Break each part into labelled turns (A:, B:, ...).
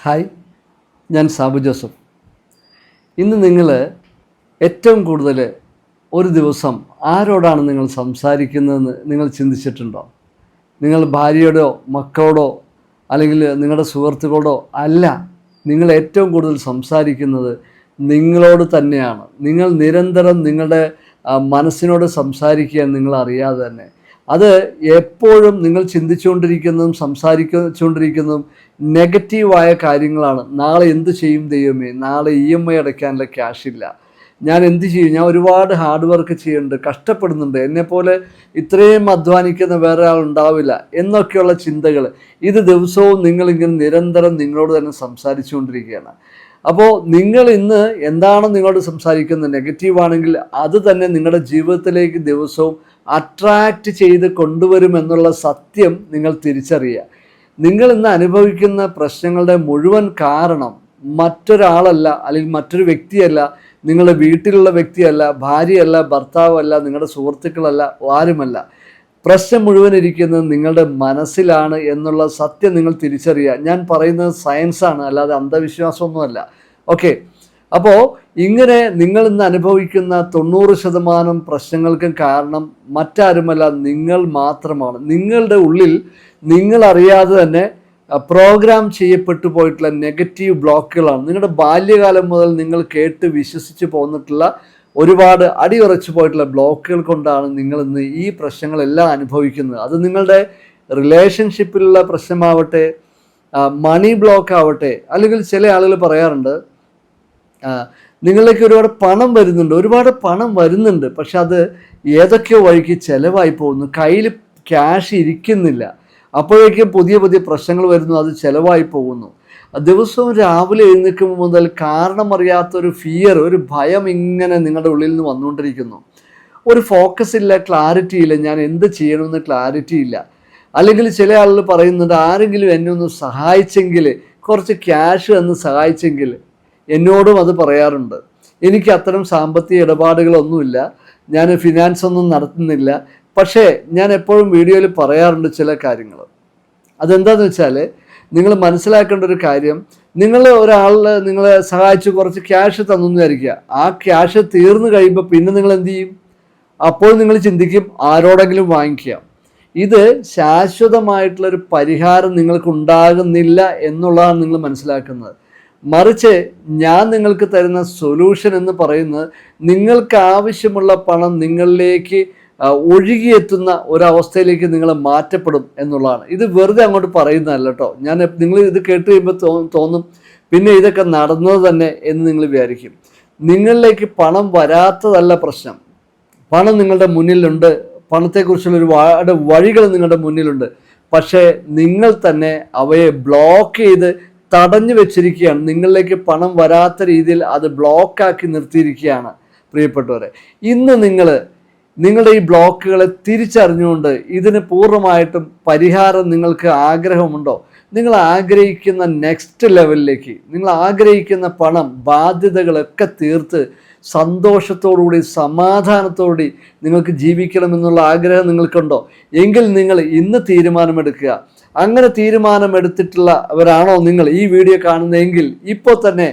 A: Hi, ഞാൻ Sabu Joseph. ഇന്ന് നിങ്ങൾ ഏറ്റവും കൂടുതൽ ഒരു ദിവസം ആരോടാണ് നിങ്ങൾ സംസാരിക്കുന്നതെന്ന് നിങ്ങൾ ചിന്തിച്ചിട്ടുണ്ടോ? നിങ്ങൾ ഭാര്യയോടോ മക്കളോടോ അല്ലെങ്കിൽ നിങ്ങളുടെ സുഹൃത്തുക്കളോടോ അല്ല. നിങ്ങൾ ഏറ്റവും കൂടുതൽ സംസാരിക്കുന്നത് നിങ്ങളോട് തന്നെയാണ്. നിങ്ങൾ നിരന്തരം നിങ്ങളുടെ മനസ്സിനോട് സംസാരിക്കുക നിങ്ങൾ അറിയാതെ തന്നെ. അത് എപ്പോഴും നിങ്ങൾ ചിന്തിച്ചുകൊണ്ടിരിക്കുന്നതും സംസാരിച്ചുകൊണ്ടിരിക്കുന്നതും നെഗറ്റീവായ കാര്യങ്ങളാണ്. നാളെ എന്ത് ചെയ്യും ദൈവമേ, നാളെ EMI അടയ്ക്കാനുള്ള ക്യാഷില്ല, ഞാൻ എന്ത് ചെയ്യും, ഞാൻ ഒരുപാട് ഹാർഡ് വർക്ക് ചെയ്യുന്നുണ്ട്, കഷ്ടപ്പെടുന്നുണ്ട്, എന്നെപ്പോലെ ഇത്രയും അധ്വാനിക്കുന്ന വേറെ ആളുണ്ടാവില്ല എന്നൊക്കെയുള്ള ചിന്തകൾ. ഇത് ദിവസവും നിങ്ങളിങ്ങനെ നിരന്തരം നിങ്ങളോട് തന്നെ സംസാരിച്ചുകൊണ്ടിരിക്കുകയാണ്. അപ്പോൾ നിങ്ങൾ ഇന്ന് എന്താണ് നിങ്ങളോട് സംസാരിക്കുന്നത് നെഗറ്റീവാണെങ്കിൽ അത് തന്നെ നിങ്ങളുടെ ജീവിതത്തിലേക്ക് ദിവസവും അട്രാക്റ്റ് ചെയ്ത് കൊണ്ടുവരുമെന്നുള്ള സത്യം നിങ്ങൾ തിരിച്ചറിയുക. നിങ്ങൾ ഇന്ന് അനുഭവിക്കുന്ന പ്രശ്നങ്ങളുടെ മുഴുവൻ കാരണം മറ്റൊരാളല്ല, അല്ലെങ്കിൽ മറ്റൊരു വ്യക്തിയല്ല, നിങ്ങളുടെ വീട്ടിലുള്ള വ്യക്തിയല്ല, ഭാര്യയല്ല, ഭർത്താവല്ല, നിങ്ങളുടെ സുഹൃത്തുക്കളല്ല, ആരുമല്ല. പ്രശ്നം മുഴുവൻ ഇരിക്കുന്നത് നിങ്ങളുടെ മനസ്സിലാണ് എന്നുള്ള സത്യം നിങ്ങൾ തിരിച്ചറിയുക. ഞാൻ പറയുന്നത് സയൻസാണ്, അല്ലാതെ അന്ധവിശ്വാസമൊന്നുമല്ല. ഓക്കെ, അപ്പോൾ ഇങ്ങനെ നിങ്ങൾ ഇന്ന് അനുഭവിക്കുന്ന 90% പ്രശ്നങ്ങൾക്കും കാരണം മറ്റാരുമല്ല, നിങ്ങൾ മാത്രമാണ്. നിങ്ങളുടെ ഉള്ളിൽ നിങ്ങൾ അറിയാതെ തന്നെ പ്രോഗ്രാം ചെയ്യപ്പെട്ടു പോയിട്ടുള്ള നെഗറ്റീവ് ബ്ലോക്കുകളാണ്. നിങ്ങളുടെ ബാല്യകാലം മുതൽ നിങ്ങൾ കേട്ട് വിശ്വസിച്ച് പോന്നിട്ടുള്ള ഒരുപാട് അടിയുറച്ചു പോയിട്ടുള്ള ബ്ലോക്കുകൾ കൊണ്ടാണ് നിങ്ങൾ ഇന്ന് ഈ പ്രശ്നങ്ങളെല്ലാം അനുഭവിക്കുന്നത്. അത് നിങ്ങളുടെ റിലേഷൻഷിപ്പിലുള്ള പ്രശ്നമാവട്ടെ, മണി ബ്ലോക്ക് ആവട്ടെ, അല്ലെങ്കിൽ ചില ആളുകൾ പറയാറുണ്ട് നിങ്ങളിലേക്ക് ഒരുപാട് പണം വരുന്നുണ്ട്, പക്ഷെ അത് ഏതൊക്കെയോ വഴിക്ക് ചിലവായി പോകുന്നു, കയ്യിൽ ക്യാഷ് ഇരിക്കുന്നില്ല. അപ്പോഴേക്കും പുതിയ പുതിയ പ്രശ്നങ്ങൾ വരുന്നു, അത് ചിലവായി പോകുന്നു. ദിവസവും രാവിലെ എഴുന്നേൽക്കുമ്പോൾ മുതൽ കാരണമറിയാത്തൊരു ഫിയർ, ഒരു ഭയം ഇങ്ങനെ നിങ്ങളുടെ ഉള്ളിൽ നിന്ന് വന്നുകൊണ്ടിരിക്കുന്നു. ഒരു ഫോക്കസ് ഇല്ല, ക്ലാരിറ്റി ഇല്ല, ഞാൻ എന്ത് ചെയ്യണമെന്ന് ക്ലാരിറ്റി ഇല്ല. അല്ലെങ്കിൽ ചില ആളുകൾ പറയുന്നുണ്ട് ആരെങ്കിലും എന്നെ ഒന്ന് സഹായിച്ചെങ്കിൽ, കുറച്ച് ക്യാഷ് എന്ന് സഹായിച്ചെങ്കിൽ. എന്നോടും അത് പറയാറുണ്ട്. എനിക്ക് അത്തരം സാമ്പത്തിക ഇടപാടുകളൊന്നുമില്ല, ഞാൻ ഫിനാൻസ് ഒന്നും നടത്തുന്നില്ല. പക്ഷേ ഞാൻ എപ്പോഴും വീഡിയോയിൽ പറയാറുണ്ട് ചില കാര്യങ്ങൾ. അതെന്താണെന്ന് വെച്ചാൽ നിങ്ങൾ മനസ്സിലാക്കേണ്ട ഒരു കാര്യം, നിങ്ങൾ ഒരാളിൽ നിങ്ങളെ സഹായിച്ച് കുറച്ച് ക്യാഷ് തന്നു വിചാരിക്കുക. ആ ക്യാഷ് തീർന്നു കഴിയുമ്പോൾ പിന്നെ നിങ്ങൾ എന്ത് ചെയ്യും? അപ്പോൾ നിങ്ങൾ ചിന്തിക്കും ആരോടെങ്കിലും വാങ്ങിക്കുക. ഇത് ശാശ്വതമായിട്ടുള്ളൊരു പരിഹാരം നിങ്ങൾക്കുണ്ടാകുന്നില്ല എന്നുള്ളതാണ് നിങ്ങൾ മനസ്സിലാക്കുന്നത്. മറിച്ച് ഞാൻ നിങ്ങൾക്ക് തരുന്ന സൊല്യൂഷൻ എന്ന് പറയുന്നത് നിങ്ങൾക്ക് ആവശ്യമുള്ള പണം നിങ്ങളിലേക്ക് ഒഴുകിയെത്തുന്ന ഒരവസ്ഥയിലേക്ക് നിങ്ങൾ മാറ്റപ്പെടും എന്നുള്ളതാണ്. ഇത് വെറുതെ അങ്ങോട്ട് പറയുന്നതല്ല കേട്ടോ. നിങ്ങൾ ഇത് കേട്ട് കഴിയുമ്പോൾ തോന്നും പിന്നെ ഇതൊക്കെ നടന്നത് തന്നെ എന്ന് നിങ്ങൾ വിചാരിക്കും. നിങ്ങളിലേക്ക് പണം വരാത്തതല്ല പ്രശ്നം. പണം നിങ്ങളുടെ മുന്നിലുണ്ട്, പണത്തെക്കുറിച്ചുള്ള ഒരുപാട് വഴികൾ നിങ്ങളുടെ മുന്നിലുണ്ട്. പക്ഷേ നിങ്ങൾ തന്നെ അവയെ ബ്ലോക്ക് ചെയ്ത് തടഞ്ഞു വെച്ചിരിക്കുകയാണ്. നിങ്ങളിലേക്ക് പണം വരാത്ത രീതിയിൽ അത് ബ്ലോക്കാക്കി നിർത്തിയിരിക്കുകയാണ്. പ്രിയപ്പെട്ടവരെ, ഇന്ന് നിങ്ങളുടെ ഈ ബ്ലോക്കുകളെ തിരിച്ചറിഞ്ഞുകൊണ്ട് ഇതിന് പൂർണ്ണമായിട്ടും പരിഹാരം നിങ്ങൾക്ക് ആഗ്രഹമുണ്ടോ? നിങ്ങൾ ആഗ്രഹിക്കുന്ന നെക്സ്റ്റ് ലെവലിലേക്ക്, നിങ്ങൾ ആഗ്രഹിക്കുന്ന പണം, ബാധ്യതകളൊക്കെ തീർത്ത് സന്തോഷത്തോടുകൂടി സമാധാനത്തോടുകൂടി നിങ്ങൾക്ക് ജീവിക്കണമെന്നുള്ള ആഗ്രഹം നിങ്ങൾക്കുണ്ടോ? എങ്കിൽ നിങ്ങൾ ഇന്ന് തീരുമാനമെടുക്കുക. അങ്ങനെ തീരുമാനമെടുത്തിട്ടുള്ളവരാണോ നിങ്ങൾ ഈ വീഡിയോ കാണുന്നതെങ്കിൽ ഇപ്പോൾ തന്നെ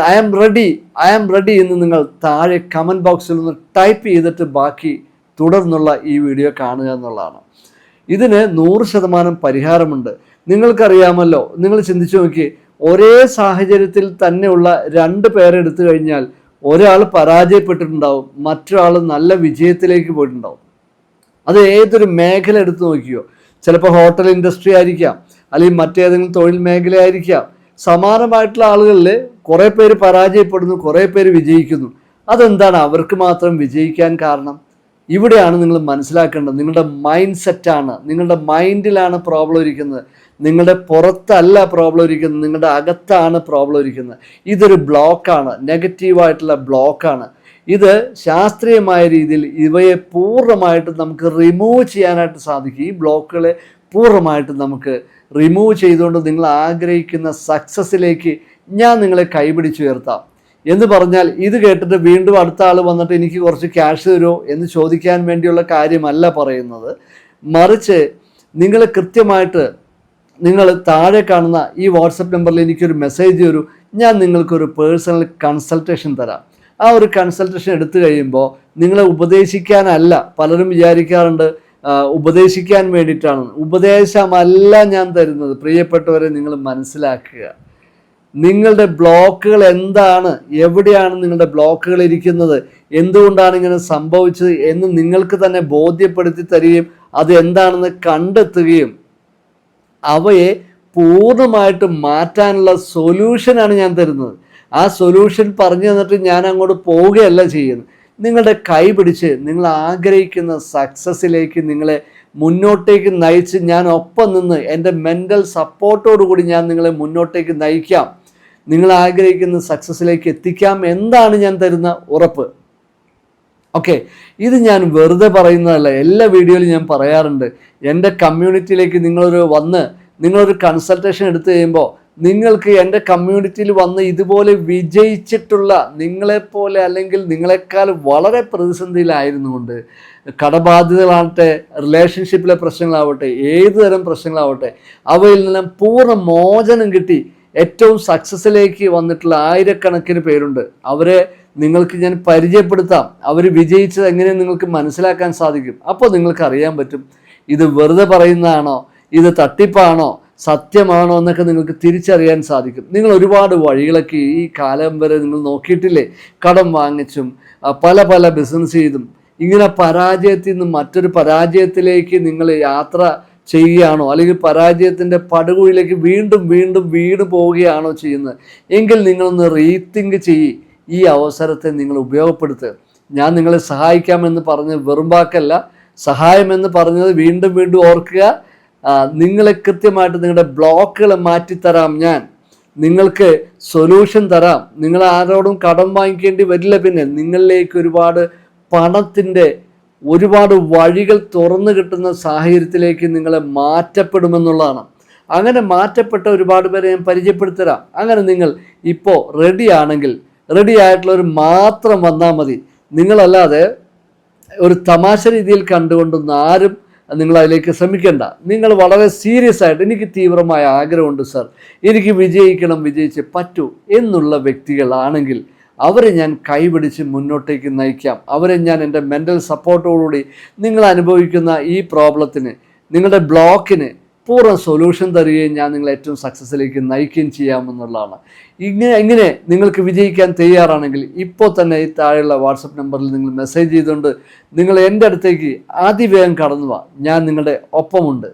A: ഐ ആം റെഡി എന്ന് നിങ്ങൾ താഴെ കമൻറ്റ് ബോക്സിൽ നിന്ന് ടൈപ്പ് ചെയ്തിട്ട് ബാക്കി തുടർന്നുള്ള ഈ വീഡിയോ കാണുക എന്നുള്ളതാണ്. ഇതിന് 100% പരിഹാരമുണ്ട്. നിങ്ങൾക്കറിയാമല്ലോ, നിങ്ങൾ ചിന്തിച്ചു നോക്കി, ഒരേ സാഹചര്യത്തിൽ തന്നെയുള്ള 2 പേരെ എടുത്തു കഴിഞ്ഞാൽ ഒരാൾ പരാജയപ്പെട്ടിട്ടുണ്ടാവും, മറ്റൊരാൾ നല്ല വിജയത്തിലേക്ക് പോയിട്ടുണ്ടാവും. അത് ഏതൊരു മേഖല എടുത്തു നോക്കിയോ, ചിലപ്പോൾ ഹോട്ടൽ ഇൻഡസ്ട്രി ആയിരിക്കാം, അല്ലെങ്കിൽ മറ്റേതെങ്കിലും തൊഴിൽ മേഖലയായിരിക്കാം. സമാനമായിട്ടുള്ള ആളുകളിൽ കുറേ പേര് പരാജയപ്പെടുന്നു, കുറേ പേര് വിജയിക്കുന്നു. അതെന്താണ് അവർക്ക് മാത്രം വിജയിക്കാൻ കാരണം? ഇവിടെയാണ് നിങ്ങൾ മനസ്സിലാക്കേണ്ടത്. നിങ്ങളുടെ മൈൻഡ് സെറ്റാണ്, നിങ്ങളുടെ മൈൻഡിലാണ് പ്രോബ്ലം ഇരിക്കുന്നത്. നിങ്ങളുടെ പുറത്തല്ല പ്രോബ്ലം ഇരിക്കുന്നത്, നിങ്ങളുടെ അകത്താണ് പ്രോബ്ലം ഇരിക്കുന്നത്. ഇതൊരു ബ്ലോക്കാണ്, നെഗറ്റീവായിട്ടുള്ള ബ്ലോക്കാണ്. ഇത് ശാസ്ത്രീയമായ രീതിയിൽ ഇവയെ പൂർണ്ണമായിട്ട് നമുക്ക് റിമൂവ് ചെയ്യാനായിട്ട് സാധിക്കും. ഈ ബ്ലോക്കുകളെ പൂർണ്ണമായിട്ട് നമുക്ക് റിമൂവ് ചെയ്തുകൊണ്ട് നിങ്ങൾ ആഗ്രഹിക്കുന്ന സക്സസ്സിലേക്ക് ഞാൻ നിങ്ങളെ കൈപിടിച്ചുയർത്താം എന്ന് പറഞ്ഞാൽ, ഇത് കേട്ടിട്ട് വീണ്ടും അടുത്ത ആൾ വന്നിട്ട് എനിക്ക് കുറച്ച് ക്യാഷ് തരുമോ എന്ന് ചോദിക്കാൻ വേണ്ടിയുള്ള കാര്യമല്ല പറയുന്നത്. മറിച്ച് നിങ്ങൾ കൃത്യമായിട്ട് നിങ്ങൾ താഴെ കാണുന്ന ഈ വാട്സപ്പ് നമ്പറിൽ എനിക്കൊരു മെസ്സേജ് തരൂ, ഞാൻ നിങ്ങൾക്കൊരു പേഴ്സണൽ കൺസൾട്ടേഷൻ തരാം. ആ ഒരു കൺസൾട്ടേഷൻ എടുത്തു കഴിയുമ്പോൾ നിങ്ങളെ ഉപദേശിക്കാനല്ല, പലരും വിചാരിക്കാറുണ്ട് ഉപദേശിക്കാൻ വേണ്ടിയിട്ടാണ്. ഉപദേശമല്ല ഞാൻ തരുന്നത്. പ്രിയപ്പെട്ടവരെ, നിങ്ങൾ മനസ്സിലാക്കുക, നിങ്ങളുടെ ബ്ലോക്കുകൾ എന്താണ്, എവിടെയാണ് നിങ്ങളുടെ ബ്ലോക്കുകൾ ഇരിക്കുന്നത്, എന്തുകൊണ്ടാണ് ഇങ്ങനെ സംഭവിച്ചത് എന്ന് നിങ്ങൾക്ക് തന്നെ ബോധ്യപ്പെടുത്തി തരികയും അത് എന്താണെന്ന് കണ്ടെത്തുകയും അവയെ പൂർണ്ണമായിട്ട് മാറ്റാനുള്ള സൊല്യൂഷനാണ് ഞാൻ തരുന്നത്. ആ സൊല്യൂഷൻ പറഞ്ഞു തന്നിട്ട് ഞാൻ അങ്ങോട്ട് പോവുകയല്ല ചെയ്യുന്നത്. നിങ്ങളുടെ കൈ പിടിച്ച് നിങ്ങൾ ആഗ്രഹിക്കുന്ന സക്സസ്സിലേക്ക് നിങ്ങളെ മുന്നോട്ടേക്ക് നയിച്ച് ഞാൻ ഒപ്പം നിന്ന് എൻ്റെ മെൻ്റൽ സപ്പോർട്ടോടുകൂടി ഞാൻ നിങ്ങളെ മുന്നോട്ടേക്ക് നയിക്കാം, നിങ്ങൾ ആഗ്രഹിക്കുന്ന സക്സസ്സിലേക്ക് എത്തിക്കാം എന്നാണ് ഞാൻ തരുന്ന ഉറപ്പ്. ഓക്കെ, ഇത് ഞാൻ വെറുതെ പറയുന്നതല്ല, എല്ലാ വീഡിയോയിലും ഞാൻ പറയാറുണ്ട്. എൻ്റെ കമ്മ്യൂണിറ്റിയിലേക്ക് നിങ്ങളൊരു കൺസൾട്ടേഷൻ എടുത്തു കഴിയുമ്പോൾ നിങ്ങൾക്ക് എൻ്റെ കമ്മ്യൂണിറ്റിയിൽ വന്ന് ഇതുപോലെ വിജയിച്ചിട്ടുള്ള നിങ്ങളെപ്പോലെ അല്ലെങ്കിൽ നിങ്ങളെക്കാൾ വളരെ പ്രതിസന്ധിയിലായിരുന്നുകൊണ്ട്, കടബാധ്യതകളാവട്ടെ, റിലേഷൻഷിപ്പിലെ പ്രശ്നങ്ങളാവട്ടെ, ഏതു തരം പ്രശ്നങ്ങളാവട്ടെ, അവയിൽ നിന്നും പൂർണ്ണ മോചനം കിട്ടി ഏറ്റവും സക്സസ്സിലേക്ക് വന്നിട്ടുള്ള ആയിരക്കണക്കിന് പേരുണ്ട്. അവരെ നിങ്ങൾക്ക് ഞാൻ പരിചയപ്പെടുത്താം. അവർ വിജയിച്ചത് എങ്ങനെ നിങ്ങൾക്ക് മനസ്സിലാക്കാൻ സാധിക്കും. അപ്പോൾ നിങ്ങൾക്ക് അറിയാൻ പറ്റും ഇത് വെറുതെ പറയുന്നതാണോ, ഇത് തട്ടിപ്പാണോ, സത്യമാണോ എന്നൊക്കെ നിങ്ങൾക്ക് തിരിച്ചറിയാൻ സാധിക്കും. നിങ്ങൾ ഒരുപാട് വഴികളൊക്കെ ഈ കാലം വരെ നിങ്ങൾ നോക്കിയിട്ടില്ലേ? കടം വാങ്ങിച്ചും പല ബിസിനസ് ചെയ്തും ഇങ്ങനെ പരാജയത്തിൽ നിന്ന് മറ്റൊരു പരാജയത്തിലേക്ക് നിങ്ങൾ യാത്ര ചെയ്യുകയാണോ, അല്ലെങ്കിൽ പരാജയത്തിൻ്റെ പടുകുഴിയിലേക്ക് വീണ്ടും വീണ് പോവുകയാണോ ചെയ്യുന്നത്? എങ്കിൽ നിങ്ങളൊന്ന് റീതിങ്ക് ചെയ്യ്. ഈ അവസരത്തെ നിങ്ങൾ ഉപയോഗപ്പെടുത്തുക. ഞാൻ നിങ്ങളെ സഹായിക്കാമെന്ന് പറഞ്ഞത് വെറും വാക്കല്ല. സഹായമെന്ന് പറഞ്ഞത് വീണ്ടും ഓർക്കുക. നിങ്ങളെ കൃത്യമായിട്ട് നിങ്ങളുടെ ബ്ലോക്കുകൾ മാറ്റിത്തരാം ഞാൻ, നിങ്ങൾക്ക് സൊല്യൂഷൻ തരാം. നിങ്ങൾ ആരോടും കടം വാങ്ങിക്കേണ്ടി വരില്ല. പിന്നെ നിങ്ങളിലേക്ക് പണത്തിൻ്റെ ഒരുപാട് വഴികൾ തുറന്നു കിട്ടുന്ന സാഹചര്യത്തിലേക്ക് നിങ്ങളെ മാറ്റപ്പെടുമെന്നുള്ളതാണ്. അങ്ങനെ മാറ്റപ്പെട്ട ഒരുപാട് പേരെ ഞാൻ പരിചയപ്പെടുത്തരാം. അങ്ങനെ നിങ്ങൾ ഇപ്പോൾ റെഡി ആയിട്ടുള്ളവർ മാത്രം വന്നാൽ മതി. നിങ്ങളല്ലാതെ ഒരു തമാശ രീതിയിൽ കണ്ടുകൊണ്ടൊന്നും ആരും നിങ്ങൾ അതിലേക്ക് ശ്രമിക്കേണ്ട. നിങ്ങൾ വളരെ സീരിയസ് ആയിട്ട് എനിക്ക് തീവ്രമായ ആഗ്രഹമുണ്ട് സർ, എനിക്ക് വിജയിച്ചേ പറ്റൂ എന്നുള്ള വ്യക്തികളാണെങ്കിൽ അവരെ ഞാൻ കൈപിടിച്ച് മുന്നോട്ടേക്ക് നയിക്കാം. അവരെ ഞാൻ എൻ്റെ മെൻ്റൽ സപ്പോർട്ടോടുകൂടി നിങ്ങൾ അനുഭവിക്കുന്ന ഈ പ്രോബ്ലത്തിന്, നിങ്ങളുടെ ബ്ലോക്കിന് പൂർണ്ണ സൊല്യൂഷൻ തരികയും ഞാൻ നിങ്ങളെ ഏറ്റവും സക്സസ്സിലേക്ക് നയിക്കുകയും ചെയ്യാമെന്നുള്ളതാണ്. ഇങ്ങനെ നിങ്ങൾക്ക് വിജയിക്കാൻ തയ്യാറാണെങ്കിൽ ഇപ്പോൾ തന്നെ ഈ താഴെയുള്ള വാട്സപ്പ് നമ്പറിൽ നിങ്ങൾ മെസ്സേജ് ചെയ്തുകൊണ്ട് നിങ്ങൾ എൻ്റെ അടുത്തേക്ക് അതിവേഗം കടന്നു വാ. ഞാൻ നിങ്ങളുടെ ഒപ്പമുണ്ട്.